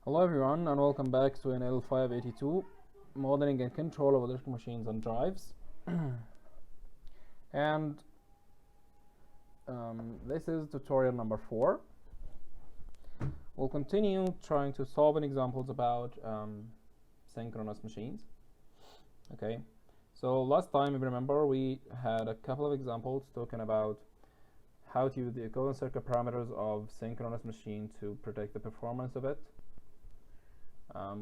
Hello everyone and welcome back to an L582 modeling and control of electrical machines and drives. and This is tutorial number 4. We'll continue trying to solve examples about synchronous machines. Okay, so last time, if you remember, we had a couple of examples talking about how to use the equivalent circuit parameters of synchronous machine to predict the performance of it.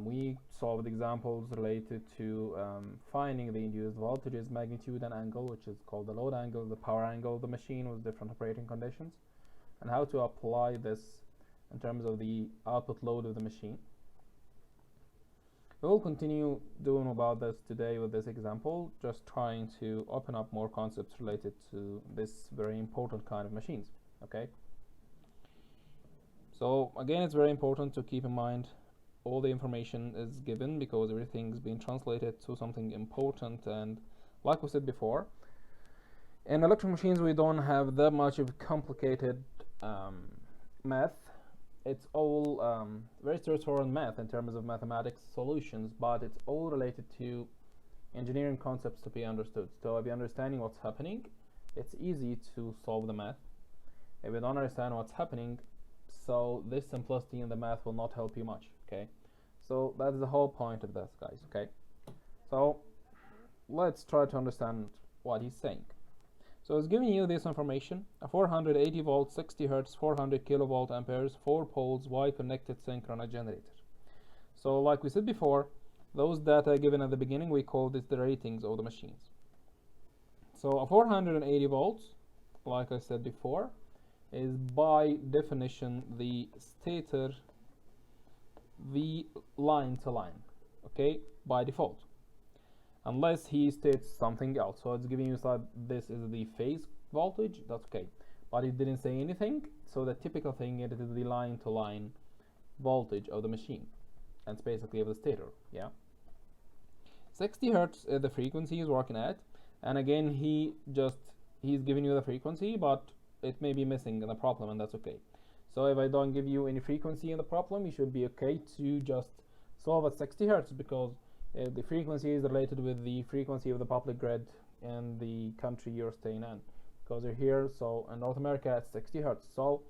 We solved examples related to finding the induced voltages, magnitude, and angle, which is called the load angle, the power angle of the machine with different operating conditions, and how to apply this in terms of the output load of the machine. We will continue doing about this today with this example, just trying to open up more concepts related to this very important kind of machines. Okay. So again, it's very important to keep in mind all the information is given because everything's been translated to something important. And like we said before, in electrical machines we don't have that much of complicated math. It's all very straightforward math in terms of mathematics solutions, but it's all related to engineering concepts to be understood. So if you're understanding what's happening, it's easy to solve the math. If you don't understand what's happening, so this simplicity in the math will not help you much. Okay, so that's the whole point of this, guys. Okay, so let's try to understand what he's saying. So it's giving you this information: a 480 volt, 60 hertz, 400 kilovolt amperes, 4 poles, Y connected synchronous generator. So like we said before, those data given at the beginning, we call this the ratings of the machines. So a 480 volts, like I said before, is by definition the stator V line to line, okay, by default, unless he states something else. So it's giving you that this is the phase voltage, that's okay, but it didn't say anything. So the typical thing, it is the line to line voltage of the machine, and it's basically of the stator. Yeah, 60 hertz is the frequency he's working at, and again he's giving you the frequency, but it may be missing in the problem, and that's okay. So if I don't give you any frequency in the problem, you should be okay to just solve at 60 hertz, because the frequency is related with the frequency of the public grid in the country you're staying in, because you're here. So in North America it's 60 hertz. So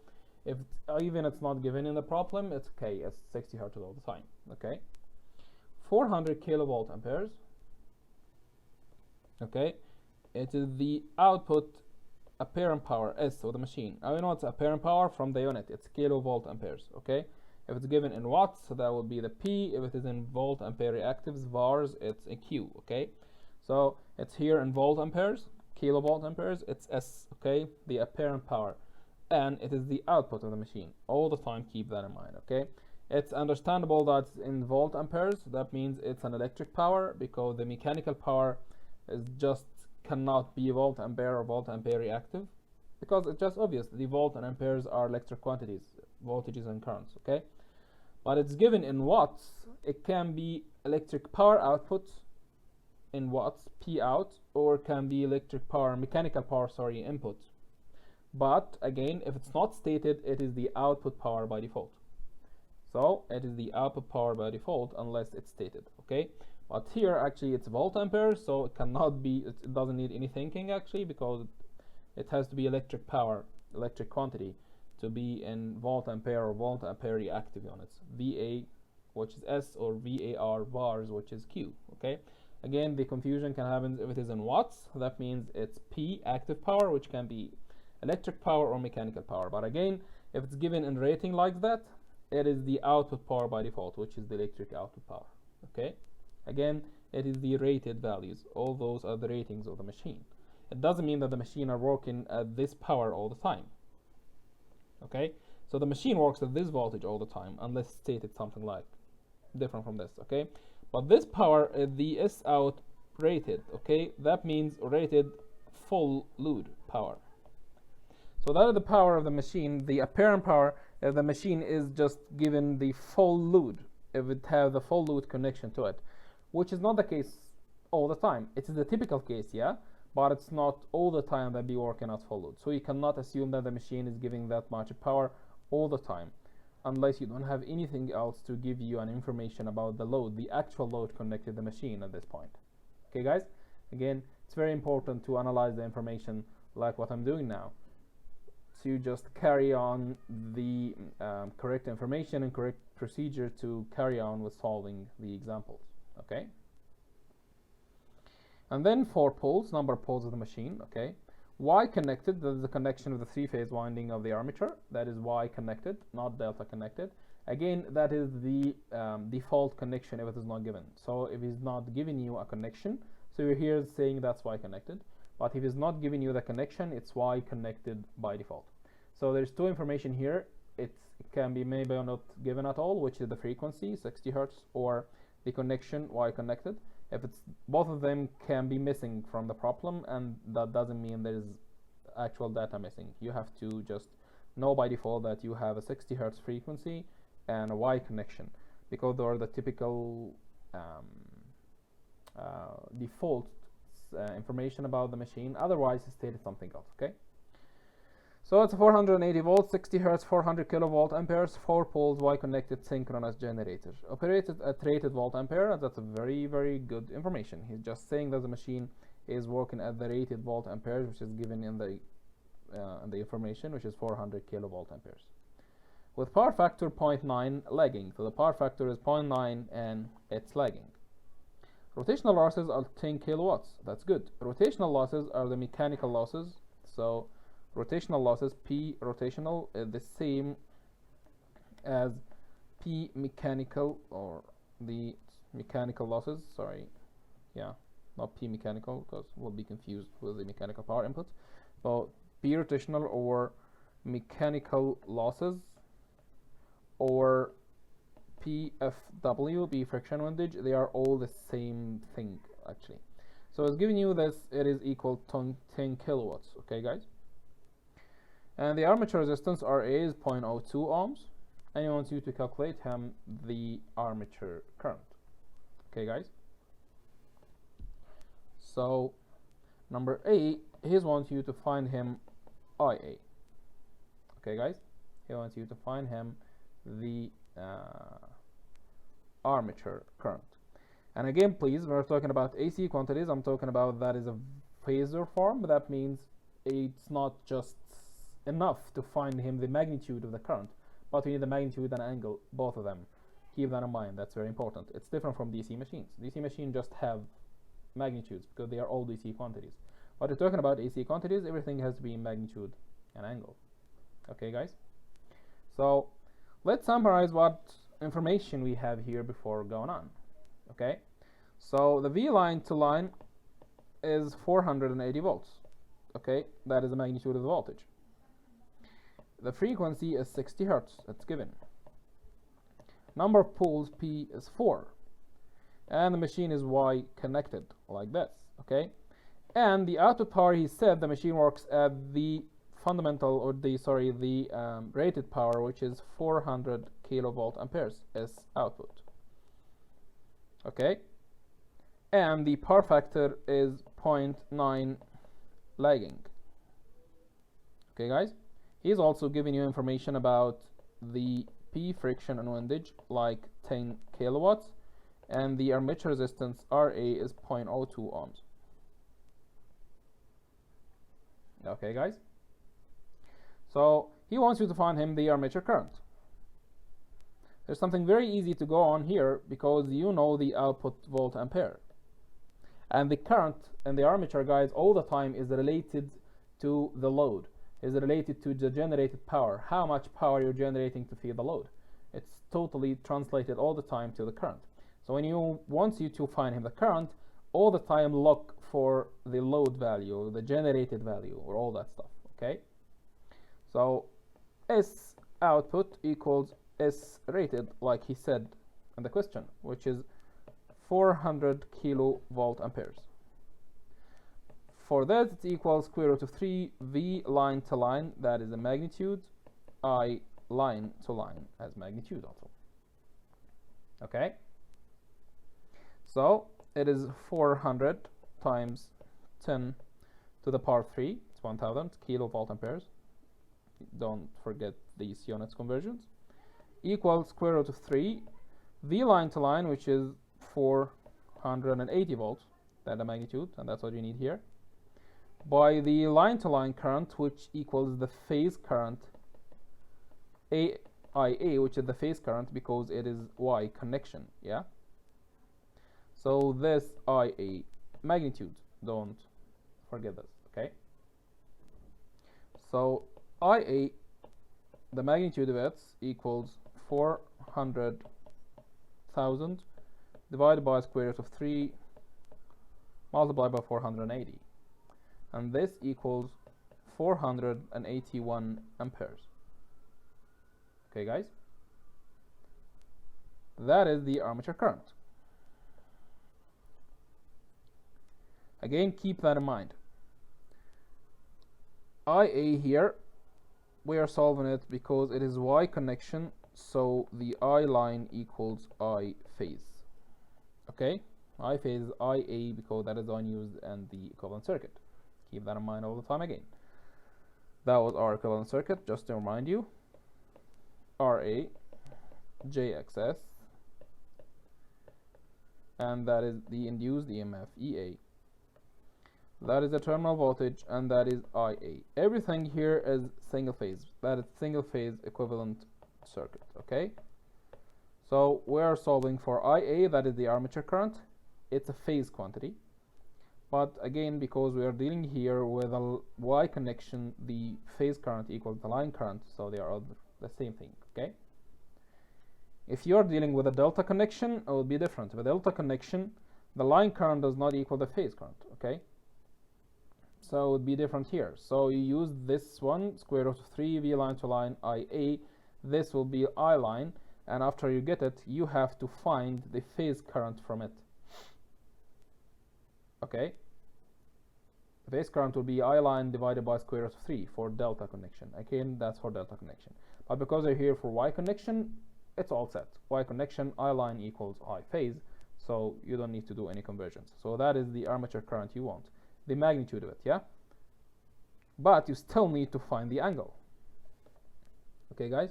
if even it's not given in the problem, it's okay, it's 60 hertz all the time. Okay, 400 kilovolt amperes, okay, it is the output apparent power S of the machine. Now you know it's apparent power from the unit, it's kilovolt amperes. Okay, if it's given in watts, so that will be the P. If it is in volt ampere reactives, VARs, it's a Q. Okay, so it's here in volt amperes, kilovolt amperes, it's S. Okay, the apparent power, and it is the output of the machine all the time. Keep that in mind. Okay, it's understandable that in volt amperes, that means it's an electric power, because the mechanical power is just cannot be volt ampere or volt ampere reactive, because it's just obvious. The volt and amperes are electric quantities, voltages and currents. Okay, but it's given in watts. It can be electric power output in watts, P out, or can be electric power, mechanical power, sorry, input. But again, if it's not stated, it is the output power by default. So it is the output power by default unless it's stated. Okay, but here actually it's volt amperes, so it cannot be, it doesn't need any thinking actually, because it has to be electric power, electric quantity, to be in volt ampere or volt ampere reactive units, VA, which is S, or VAR, VARs, which is Q. Okay, again the confusion can happen if it is in watts. That means it's P, active power, which can be electric power or mechanical power. But again, if it's given in rating like that, it is the output power by default, which is the electric output power. Okay, again, it is the rated values. All those are the ratings of the machine. It doesn't mean that the machine are working at this power all the time. Okay, so the machine works at this voltage all the time, unless stated something like different from this. Okay, but this power is the S out rated. Okay, that means rated full load power. So that is the power of the machine, the apparent power. If the machine is just given the full load, if it has the full load connection to it, which is not the case all the time. It is the typical case, yeah, but it's not all the time that be working at full load. So you cannot assume that the machine is giving that much power all the time. unless you don't have anything else to give you an information about the load, the actual load connected to the machine at this point. Okay guys, again, it's very important to analyze the information like what I'm doing now, to just carry on the correct information and correct procedure to carry on with solving the examples. Okay, and then for poles, number of poles of the machine. Okay, Y connected, that is the connection of the three-phase winding of the armature. That is Y connected, not delta connected. Again, that is the default connection if it is not given. So if he's not giving you a connection, so you're here saying that's Y connected. But if he's not giving you the connection, it's Y connected by default. So there's two information here. It can be maybe not given at all, which is the frequency, 60 Hertz, or the connection, Y connected. If it's both of them can be missing from the problem, and that doesn't mean there is actual data missing. You have to just know by default that you have a 60 Hertz frequency and a Y connection, because they are the typical default information about the machine. Otherwise, it stated something else. Okay. So it's a 480 volts, 60 Hertz, 400 kilovolt amperes, 4 poles, Y connected synchronous generator. Operated at rated volt ampere. That's a very, very good information. He's just saying that the machine is working at the rated volt amperes, which is given in the information, which is 400 kilovolt amperes. With power factor 0.9 lagging. So the power factor is 0.9 and it's lagging. Rotational losses are 10 kilowatts. That's good. Rotational losses are the mechanical losses. So rotational losses, P rotational, is the same as P mechanical, or the mechanical losses. Sorry, yeah, not P mechanical, because we'll be confused with the mechanical power input. But P rotational or mechanical losses, or PFW, P friction windage, they are all the same thing actually. So it's giving you this, it is equal to 10 kilowatts. Okay guys, and the armature resistance RA is 0.02 ohms, and he wants you to calculate him the armature current. Okay guys, so number A, he wants you to find him IA. Okay guys, he wants you to find him the armature current. And again, please, we're talking about AC quantities. I'm talking about that is a phasor form, but that means it's not just enough to find him the magnitude of the current, but we need the magnitude and angle, both of them. Keep that in mind, that's very important. It's different from DC machines. DC machines just have magnitudes because they are all DC quantities. But we're talking about AC quantities, everything has to be in magnitude and angle. Okay guys, so let's summarize what information we have here before going on. Okay, so the V line to line is 480 volts. Okay, that is the magnitude of the voltage. The frequency is 60 Hertz, that's given. Number of poles, P is 4. And the machine is Y connected, like this. Okay, and the output power, he said the machine works at the fundamental, or the rated power, which is 400 kilovolt amperes as output. Okay, and the power factor is 0.9 lagging. Okay guys, he's also giving you information about the P friction and windage, like 10 kilowatts, and the armature resistance RA is 0.02 ohms. Okay guys, so he wants you to find him the armature current. There's something very easy to go on here, because you know the output volt ampere, and the current and the armature, guys, all the time is related to the load, is related to the generated power, how much power you're generating to feed the load. It's totally translated all the time to the current. So when you wants you to find him the current, all the time look for the load value, the generated value, or all that stuff. Okay, so S output equals S rated, like he said in the question, which is 400 kilovolt amperes. For that, it equals square root of 3 V line to line, that is the magnitude, I line to line as magnitude also. Okay, so it is 400 times 10 to the power 3, it's 1000 kilovolt amperes. Don't forget these units conversions. equals square root of 3 V line to line, which is 480 volts, that's the magnitude, and that's what you need here, by the line to line current, which equals the phase current AIA, which is the phase current because it is Y connection, yeah? So this IA magnitude, don't forget this, okay? So IA, the magnitude of it equals 400,000 divided by square root of 3 multiplied by 480, and this equals 481 amperes. Okay, guys, that is the armature current. Again, keep that in mind. IA here, we are solving it because it is Y connection, so the I line equals I phase. Okay, I phase is IA because that is unused in the equivalent circuit. Keep that in mind all the time again. That was our equivalent circuit, just to remind you. RA, JXS, and that is the induced EMF, EA. That is the terminal voltage, and that is IA. Everything here is single phase. That is single phase equivalent circuit, okay? So we are solving for IA, that is the armature current. It's a phase quantity. But again, because we are dealing here with a Y connection, the phase current equals the line current, so they are the same thing, okay? If you are dealing with a delta connection, it will be different. With a delta connection, the line current does not equal the phase current, okay? So it would be different here. So you use this one, square root of 3 V line to line IA. This will be I line, and after you get it, you have to find the phase current from it. Okay? The phase current will be I line divided by square root of 3 for delta connection. Again, that's for delta connection. But because they're here for Y connection, it's all set. Y connection, I line equals I phase, so you don't need to do any conversions. So that is the armature current you want, the magnitude of it, yeah? But you still need to find the angle. Okay, guys?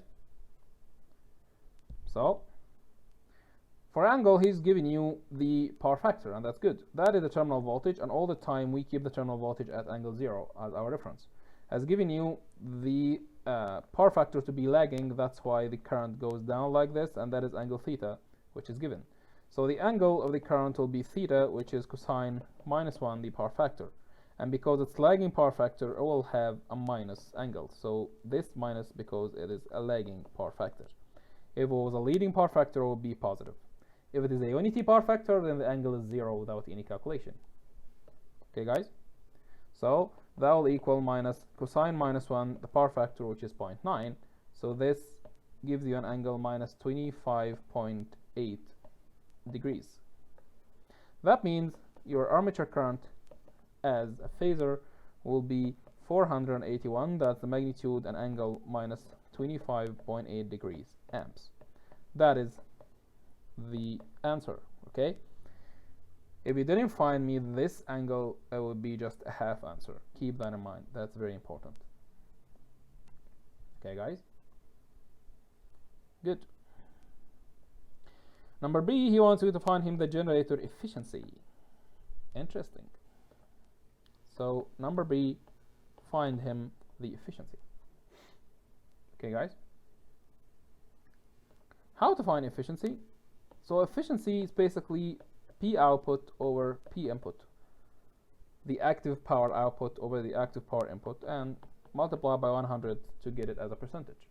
So, for angle, he's giving you the power factor, and that's good. That is the terminal voltage, and all the time we keep the terminal voltage at angle 0 as our reference. Has given you the power factor to be lagging, that's why the current goes down like this, and that is angle theta, which is given. So the angle of the current will be theta, which is cosine minus 1, the power factor. And because it's lagging power factor, it will have a minus angle. So this minus because it is a lagging power factor. If it was a leading power factor, it will be positive. If it is a unity power factor, then the angle is 0 without any calculation. Okay, guys? So that will equal minus cosine minus 1, the power factor, which is 0.9. So this gives you an angle minus 25.8 degrees. That means your armature current as a phasor will be 481, that's the magnitude, and angle minus 25.8 degrees amps. That is the answer, okay? If you didn't find me this angle, it would be just a half answer. Keep that in mind, that's very important. Okay, guys? Good. Number B, he wants you to find him the generator efficiency. Interesting. So number B, find him the efficiency. Okay, guys? How to find efficiency? So efficiency is basically P output over P input. The active power output over the active power input, and multiply by 100 to get it as a percentage.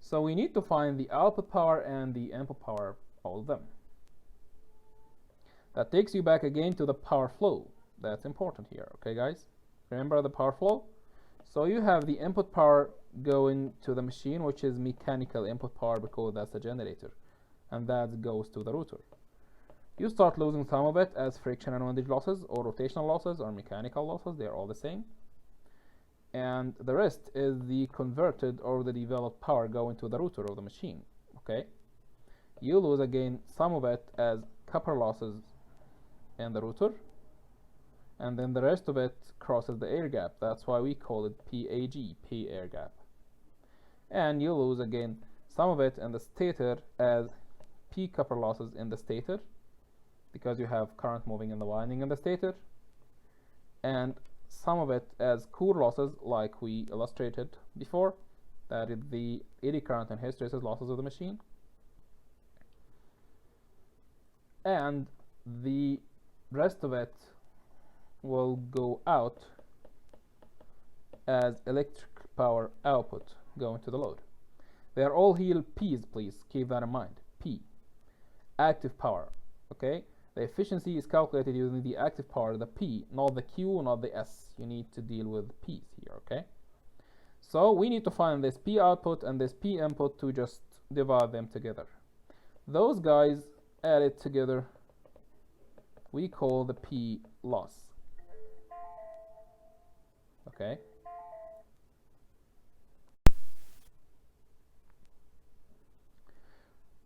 So we need to find the output power and the input power, all of them. That takes you back again to the power flow. That's important here, okay, guys? Remember the power flow? So you have the input power going to the machine, which is mechanical input power because that's the generator, and that goes to the rotor. You start losing some of it as friction and windage losses, or rotational losses, or mechanical losses. They're all the same. And the rest is the converted or the developed power going to the rotor of the machine, okay? You lose again some of it as copper losses in the rotor, and then the rest of it crosses the air gap. That's why we call it PAG, P air gap. And you lose again some of it in the stator as P copper losses in the stator, because you have current moving in the winding in the stator, and some of it as core losses like we illustrated before, that is the eddy current and hysteresis losses of the machine, and the rest of it will go out as electric power output going to the load. They are all here P's, please keep that in mind. P, active power, okay? The efficiency is calculated using the active power, the P, not the Q, not the S. You need to deal with P's here, okay? So we need to find this P output and this P input to just divide them together. Those guys added together we call the P loss, okay?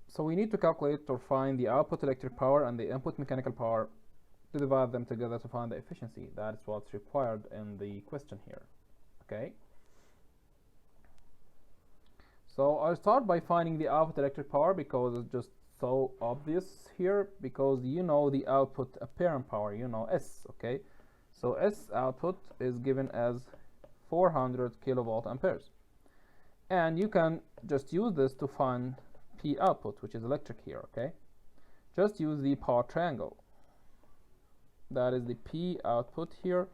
So we need to calculate or find the output electric power and the input mechanical power to divide them together to find the efficiency. That's what's required in the question here, okay? So I'll start by finding the output electric power because it's just so obvious here, because you know the output apparent power, you know S, okay? So S output is given as 400 kilovolt amperes. And you can just use this to find P output, which is electric here, okay? Just use the power triangle. That is the P output here,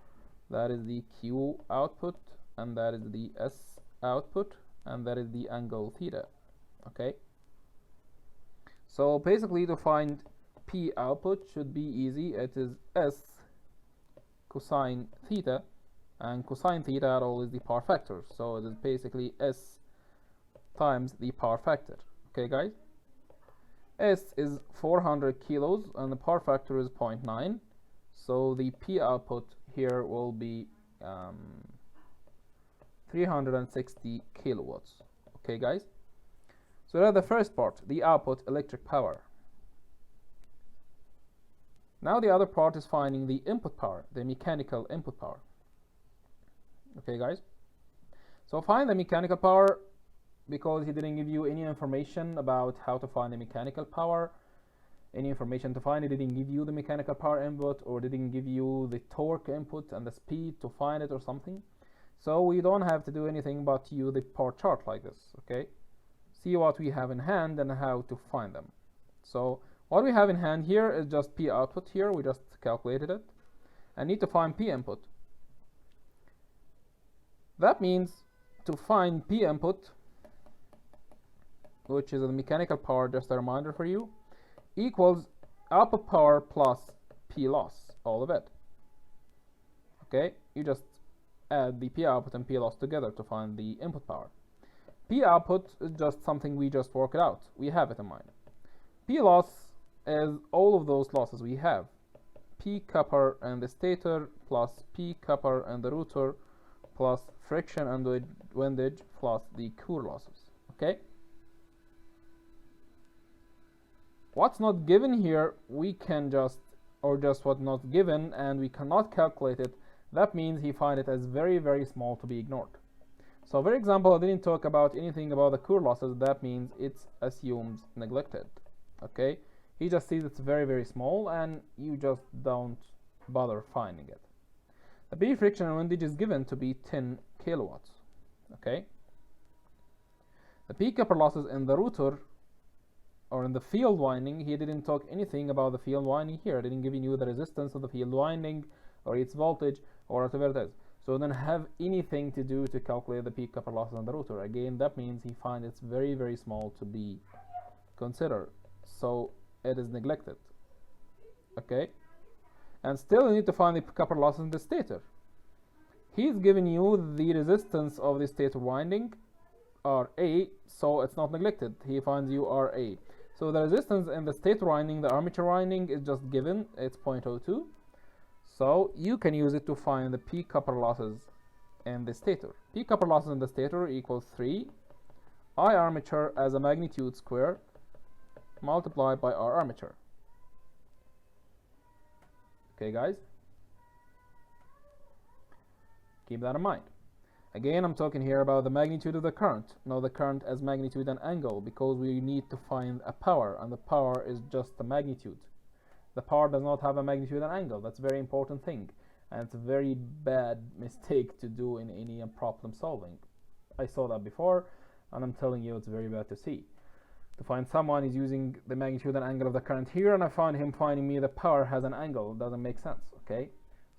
that is the Q output, and that is the S output, and that is the angle theta, okay? So basically to find P output should be easy. It is S cosine theta, and cosine theta are always the power factor, so it is basically S times the power factor. Okay guys, S is 400 kilos and the power factor is 0.9, so the P output here will be 360 kilowatts. Okay guys, so that's the first part, the output electric power. Now the other part is finding the input power, the mechanical input power. Okay guys, so find the mechanical power, because he didn't give you any information about how to find the mechanical power, any information to find it. Didn't give you the mechanical power input, or didn't give you the torque input and the speed to find it or something. So we don't have to do anything but use the power chart like this, okay? See what we have in hand and how to find them. So what we have in hand here is just P output here, we just calculated it, and need to find P input. That means to find P input, which is the mechanical power, just a reminder for you, equals output power plus P loss, all of it. Okay, you just add the P output and P loss together to find the input power. P output is just something we just work it out, we have it in mind. P loss is all of those losses we have. P copper and the stator plus P copper and the rotor plus friction and windage plus the core losses, okay? What's not given here, we can just what not given, and we cannot calculate it. That means he find it as very, very small to be ignored. So for example, I didn't talk about anything about the core losses. That means it's assumed neglected, okay? He just sees it's very, very small, and you just don't bother finding it. The P friction and windage is given to be 10 kilowatts, okay? The P copper losses in the rotor or in the field winding, he didn't talk anything about the field winding here. I didn't give you the resistance of the field winding or its voltage or whatever it is. So it doesn't have anything to do to calculate the P copper losses on the rotor. Again, that means he finds it's very, very small to be considered. So it is neglected, okay? And still you need to find the copper losses in the stator. He's given you the resistance of the stator winding, RA, so it's not neglected. He finds you RA. So the resistance in the stator winding, the armature winding, is just given, it's 0.02. So you can use it to find the P copper losses in the stator. P copper losses in the stator equals 3 I armature as a magnitude square multiplied by R armature. Okay guys, keep that in mind. Again, I'm talking here about the magnitude of the current, not the current as magnitude and angle, because we need to find a power, and the power is just the magnitude. The power does not have a magnitude and angle. That's a very important thing, and it's a very bad mistake to do in any problem solving. I saw that before, and I'm telling you it's very bad to see. To find someone is using the magnitude and angle of the current here, and I find him finding me the power has an angle. It doesn't make sense, okay?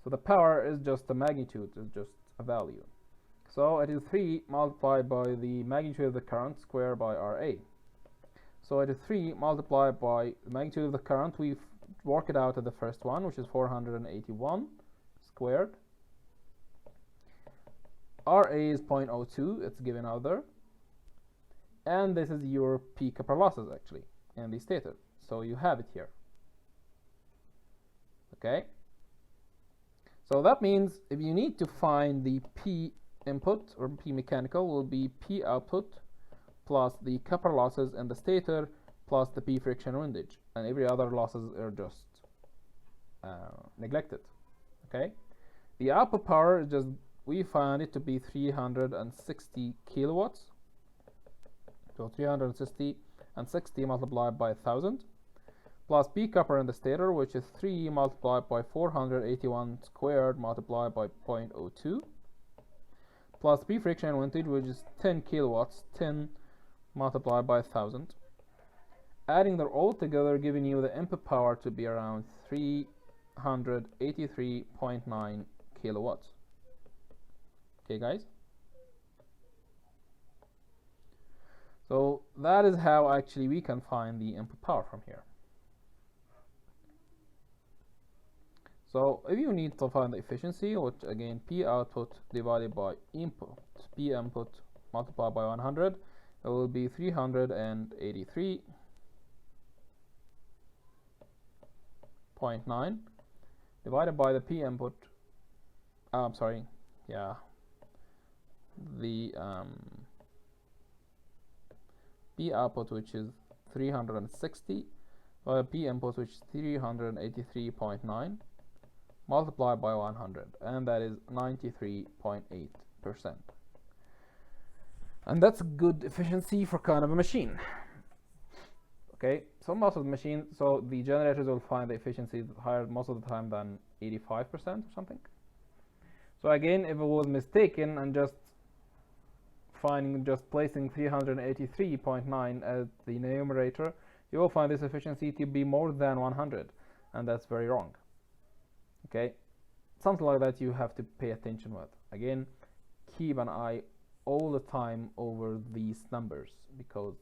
So the power is just the magnitude, it's just a value. So it is 3 multiplied by the magnitude of the current squared by RA. So it is 3 multiplied by the magnitude of the current. We work it out at the first one, which is 481 squared. RA is 0.02, it's given out there. And this is your P copper losses actually in the stator. So you have it here. Okay? So that means if you need to find the P input or P mechanical, will be P output plus the copper losses in the stator plus the P friction windage, and every other losses are just neglected. Okay, the output power is just, we found it to be 360 kilowatts. So 360 multiplied by 1000 plus P copper in the stator, which is 3 multiplied by 481 squared multiplied by 0.02 plus P friction windage, which is 10 kilowatts, 10 multiplied by 1000. Adding them all together, giving you the input power to be around 383.9 kilowatts. Okay, guys? So that is how actually we can find the input power from here. So if you need to find the efficiency, which again P output divided by input, P input multiplied by 100, it will be 383.9 divided by the P input. The P output, which is 360, by P input, which is 383.9. multiplied by 100, and that is 93.8%. And that's good efficiency for kind of a machine. Okay, so most of the machines, so the generators will find the efficiency higher most of the time than 85% or something. So again, if it was mistaken and just placing 383.9 as the numerator, you will find this efficiency to be more than 100, and that's very wrong. Okay, something like that you have to pay attention with. Again, keep an eye all the time over these numbers because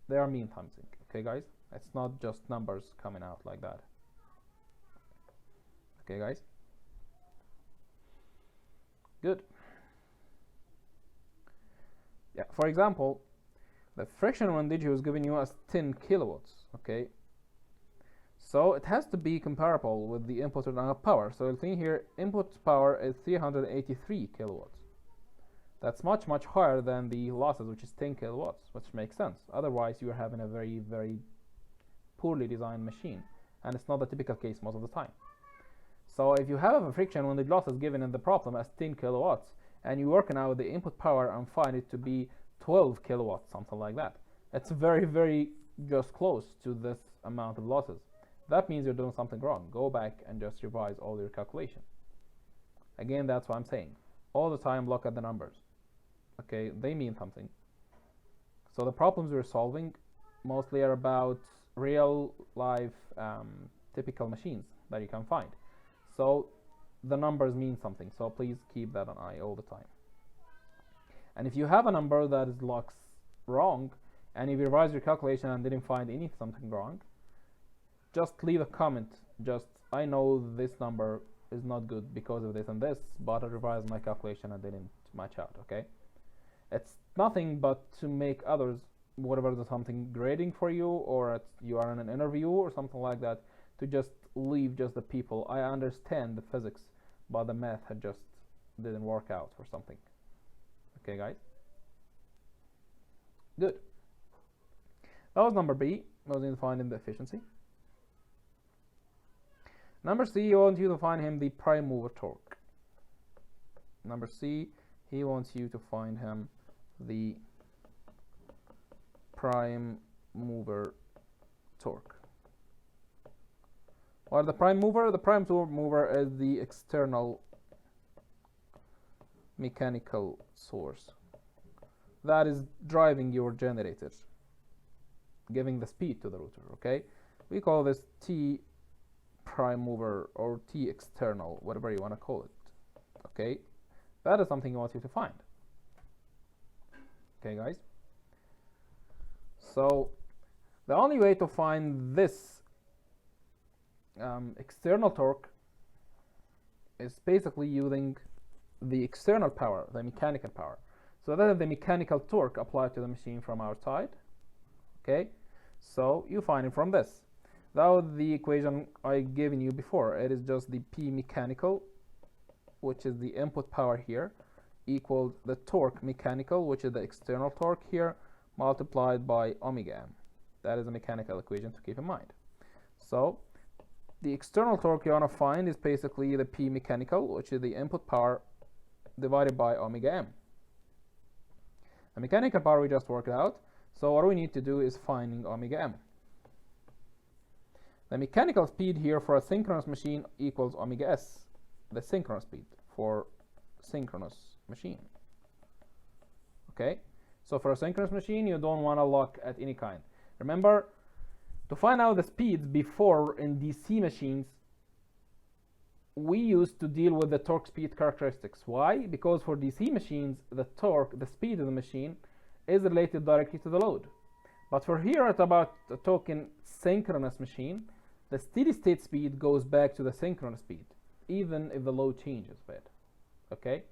they are mean something. Okay, guys, it's not just numbers coming out like that. Okay, guys, good. Yeah, for example, the friction windage was giving you as 10 kilowatts. Okay, so it has to be comparable with the input and output power. So the thing here, input power is 383 kilowatts. That's much higher than the losses, which is 10 kilowatts, which makes sense. Otherwise, you're having a very poorly designed machine, and it's not the typical case most of the time. So if you have a friction windage losses given in the problem as 10 kilowatts, and you work now with the input power and find it to be 12 kilowatts, something like that, it's very just close to this amount of losses. That means you're doing something wrong. Go back and just revise all your calculations. Again, that's what I'm saying. All the time, look at the numbers. Okay, they mean something. So the problems we're solving mostly are about real life typical machines that you can find. So the numbers mean something. So please keep that an eye all the time. And if you have a number that looks wrong, and if you revise your calculation and didn't find something wrong, just leave a comment. Just, I know this number is not good because of this and this, but I revised my calculation and didn't match out. Okay, it's nothing but to make others, whatever there's something grading for you, or you are in an interview or something like that, to just leave just the people. I understand the physics, but the math had just didn't work out or something. Okay, guys, good. That was number B. That was in finding the efficiency. Number C, you want you to find him the prime mover torque. Number C, he wants you to find him the prime mover torque. What is the prime mover? The prime mover is the external mechanical source that is driving your generator, giving the speed to the rotor. Okay, we call this T prime mover or T external, whatever you want to call it. Okay, that is something he wants you to find. Okay, guys. So the only way to find this external torque is basically using the external power, the mechanical power. So that is the mechanical torque applied to the machine from outside. Okay, so you find it from this. That was the equation I given you before. It is just the P mechanical, which is the input power here, equals the torque mechanical, which is the external torque here, multiplied by omega m. That is a mechanical equation to keep in mind. So the external torque you want to find is basically the P mechanical, which is the input power, divided by omega m. The mechanical power we just worked out, so what we need to do is finding omega m. The mechanical speed here for a synchronous machine equals omega s, the synchronous speed for synchronous machine. Okay, so for a synchronous machine you don't want to look at any kind. Remember, to find out the speeds before in DC machines, we used to deal with the torque speed characteristics. Why? Because for DC machines, the torque, the speed of the machine, is related directly to the load. But for here, it's about a token synchronous machine, the steady state speed goes back to the synchronous speed, even if the load changes a bit. Okay?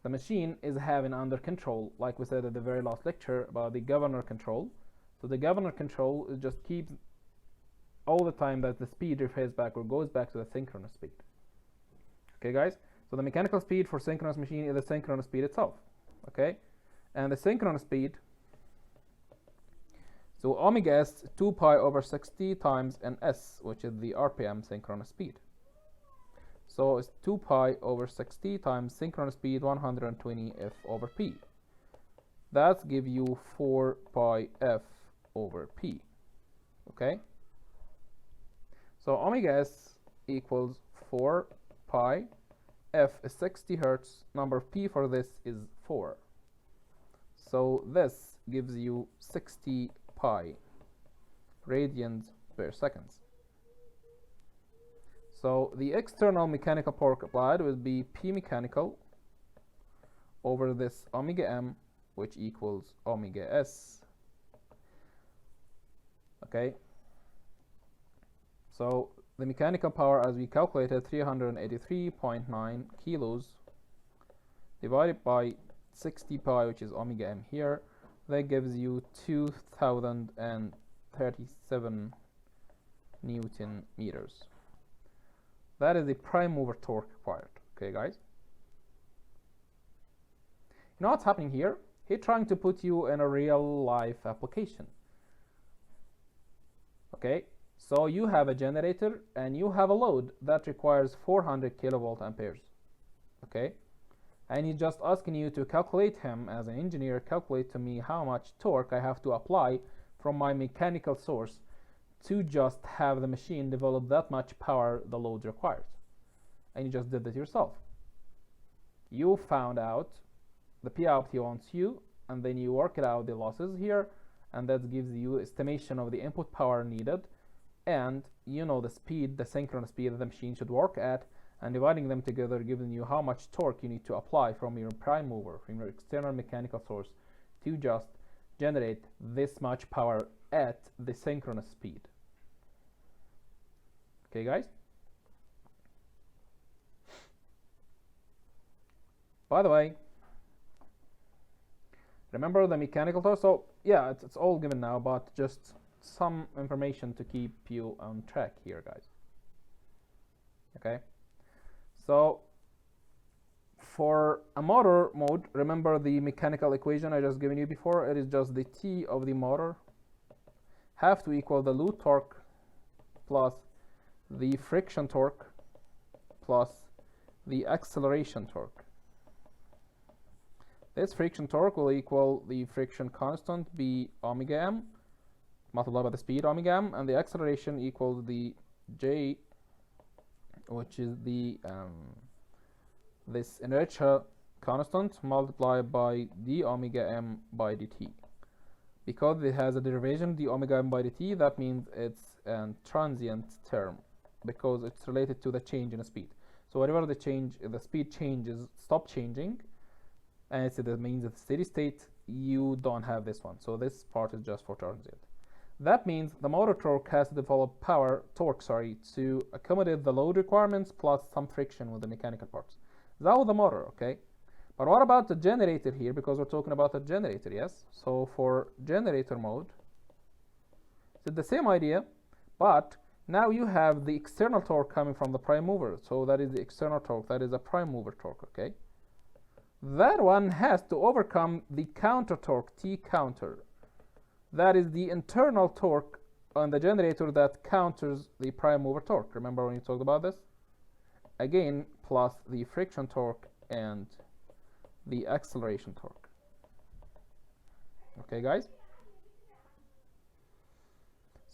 The machine is having under control, like we said at the very last lecture about the governor control. So the governor control is just keeps all the time that the speed refers back or goes back to the synchronous speed. Okay, guys? So the mechanical speed for synchronous machine is the synchronous speed itself. Okay? And the synchronous speed, so omega s 2 pi over 60 times ns, which is the RPM synchronous speed. So it's 2 pi over 60 times synchronous speed 120 f over p. That gives you 4 pi f over p. Okay? So omega s equals 4 pi, f is 60 hertz, number of p for this is 4. So this gives you 60 pi radians per second. So the external mechanical torque applied will be P mechanical over this omega m, which equals omega s. Okay. So the mechanical power, as we calculated, 383.9 kilos divided by 60 pi, which is omega m here, that gives you 2037 Newton meters. That is the prime mover torque required. Okay, guys? You know what's happening here? He's trying to put you in a real life application. Okay? So you have a generator and you have a load that requires 400 kilovolt amperes. Okay? And he's just asking you to calculate him as an engineer, calculate to me how much torque I have to apply from my mechanical source to just have the machine develop that much power the load requires. And you just did that yourself. You found out the P out he wants you, and then you work it out the losses here, and that gives you estimation of the input power needed, and you know the speed, the synchronous speed that the machine should work at, and dividing them together giving you how much torque you need to apply from your prime mover, from your external mechanical source, to just generate this much power at the synchronous speed. Okay, guys? By the way, remember the mechanical torque? So yeah, it's all given now, but just some information to keep you on track here, guys. Okay? So for a motor mode, remember the mechanical equation I just given you before. It is just the T of the motor have to equal the load torque plus the friction torque plus the acceleration torque. This friction torque will equal the friction constant B omega m multiplied by the speed omega m, and the acceleration equals the J, which is the this inertia constant multiplied by d omega m by dt. Because it has a derivation d omega m by dt, that means it's a transient term because it's related to the change in speed. So whenever the speed changes, stop changing, and that means at steady state you don't have this one. So this part is just for transient. That means the motor torque has to develop torque to accommodate the load requirements plus some friction with the mechanical parts. That was the motor, okay? But what about the generator here? Because we're talking about a generator, yes? So for generator mode, it's the same idea, but now you have the external torque coming from the prime mover. So that is the external torque, that is a prime mover torque, okay? That one has to overcome the counter torque, T counter. That is the internal torque on the generator that counters the prime mover torque. Remember when you talked about this? Again, plus the friction torque and the acceleration torque. Okay, guys?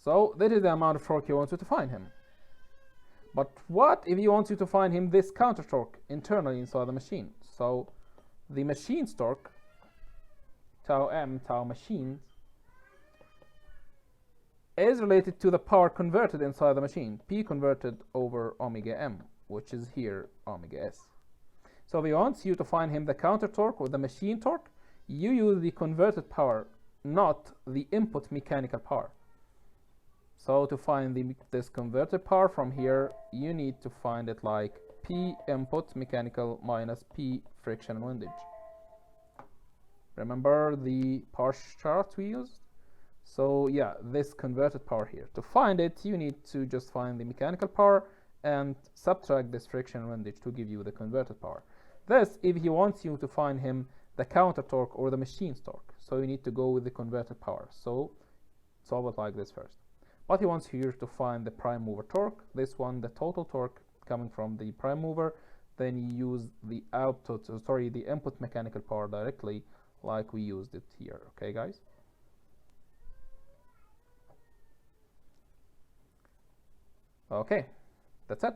So that is the amount of torque you want you to find him. But what if you want you to find him this counter torque internally inside the machine? So the machine's torque, tau m, tau machine, is related to the power converted inside the machine, P converted over omega m, which is here omega s. So if he wants you to find him the counter torque or the machine torque, you use the converted power, not the input mechanical power. So to find this converted power from here, you need to find it like P input mechanical minus P friction and windage. Remember the power chart we used? So yeah, this converted power here. To find it, you need to just find the mechanical power and subtract this friction and windage to give you the converted power. This, if he wants you to find him the counter torque or the machine's torque. So you need to go with the converted power. So solve it like this first. But he wants here to find the prime mover torque. This one, the total torque coming from the prime mover. Then you use the the input mechanical power directly like we used it here. Okay, guys? Okay, that's it.